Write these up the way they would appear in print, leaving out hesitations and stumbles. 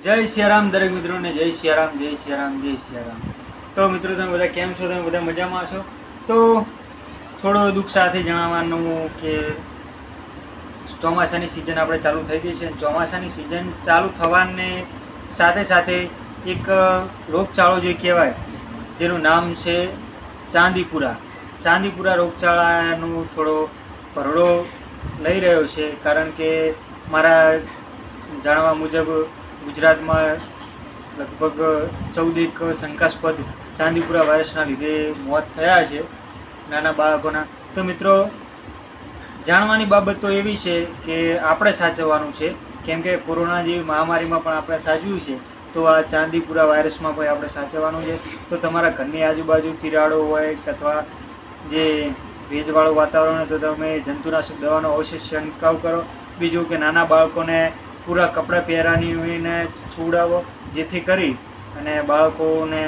જય સિયારામ દરેક મિત્રોને જય સિયારામ જય સિયારામ જય સિયારામ। તો મિત્રો તમે બધા કેમ છો? તમે બધા મજામાં છો? તો થોડો દુઃખ સાથે જણાવવાનું કે ચોમાસાની સિઝન આપણે ચાલુ થઈ ગઈ છે। ચોમાસાની સિઝન ચાલુ થવાને સાથે સાથે એક રોગચાળો જે કહેવાય જેનું નામ છે ચાંદીપુરા રોગચાળાનો થોડો ભરડો લઈ રહ્યો છે। કારણ કે મારા જાણવા મુજબ ગુજરાતમાં લગભગ 14 શંકાસ્પદ ચાંદીપુરા વાયરસના લીધે મોત થયા છે નાના બાળકોના। તો મિત્રો જાણવાની બાબત તો એવી છે કે આપણે સાચવવાનું છે, કેમ કે કોરોના જેવી મહામારીમાં પણ આપણે સાચવ્યું છે, તો આ ચાંદીપુરા વાયરસમાં પણ આપણે સાચવવાનું છે। તો તમારા ઘરની આજુબાજુ તિરાડો હોય અથવા જે ભેજવાળું વાતાવરણ હોય તો તમે જંતુનાશક દવાનો અવશ્ય છંટકાવ કરો। બીજું કે નાના બાળકોને પૂરા કપડાં પહેરાવીને સુવડાવો, જેથી કરી અને બાળકોને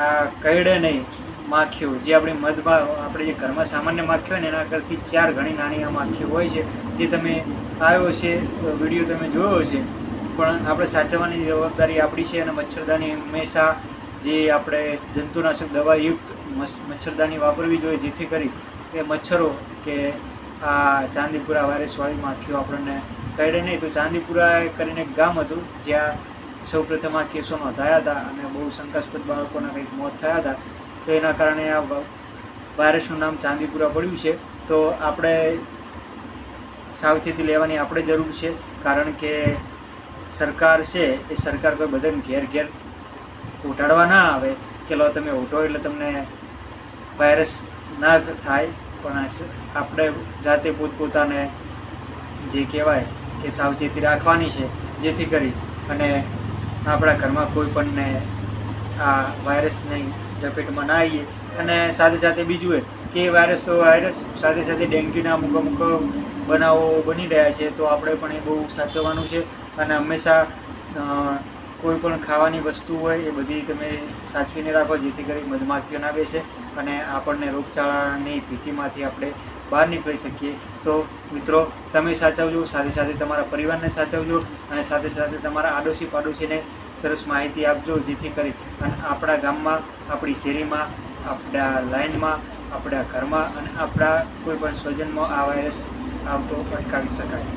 આ કરડે નહીં માખીઓ, જે આપણી મધમાં આપણે જે ઘરમાં સામાન્ય માખી હોય ને એના કરતી 4 ગણી નાની આ માખીઓ હોય છે, જે તમે આવ્યો છે વિડીયો તમે જોયો છે। પણ આપણે સાચવવાની જવાબદારી આપણી છે અને મચ્છરદાની હંમેશા જે આપણે જંતુનાશક દવાયુક્ત મચ્છરદાની વાપરવી જોઈએ, જેથી કરી એ મચ્છરો કે આ ચાંદીપુરા વાયરસવાળી માખીઓ આપણને કરડે નહીં। તો ચાંદીપુરા કરીને એક ગામ હતું જ્યાં સૌપ્રથમ આ કેસો નોંધાયા હતા અને બહુ શંકાસ્પદ બાળકોના કંઈક મોત થયા હતા। તો એના કારણે આ વાયરસનું નામ ચાંદીપુરા પડ્યું છે। તો આપણે સાવચેતી લેવાની આપણે જરૂર છે, કારણ કે સરકાર છે એ સરકાર કોઈ બધાને ઘેર ઉઠાડવા ના આવે કે લો તમે ઉઠો એટલે તમને વાયરસ ના થાય, પણ આપણે જાતે પોતપોતાને જે કહેવાય કે સાવચેતી રાખવાની છે, જેથી કરી અને આપણા ઘરમાં કોઈ પણને આ વાયરસની ઝપેટમાં ના આવીએ। અને સાથે સાથે બીજું એ કે વાયરસ સાથે સાથે ડેન્ગ્યુના અમુક બનાવો બની રહ્યા છે, તો આપણે પણ એ બહુ સાચવવાનું છે। અને હંમેશા કોઈ પણ ખાવાની વસ્તુ હોય એ બધી તમે સાચવીને રાખો, જેથી કરી મધમાખીઓ ના બેસે અને આપણને રોગચાળાની ભીતિમાંથી આપણે બહાર નીકળી શકીએ। તો મિત્રો તમે સાચવજો, સાથે સાથે તમારા પરિવારને સાચવજો અને સાથે સાથે તમારા આડોશી પાડોશીને સરસ માહિતી આપજો, જેથી કરી અને આપણા ગામમાં, આપણી શેરીમાં, આપણા લાઇનમાં, આપણા ઘરમાં અને આપણા કોઈ પણ સ્વજનમાં આ વાયરસ આવતો અટકાવી શકાય।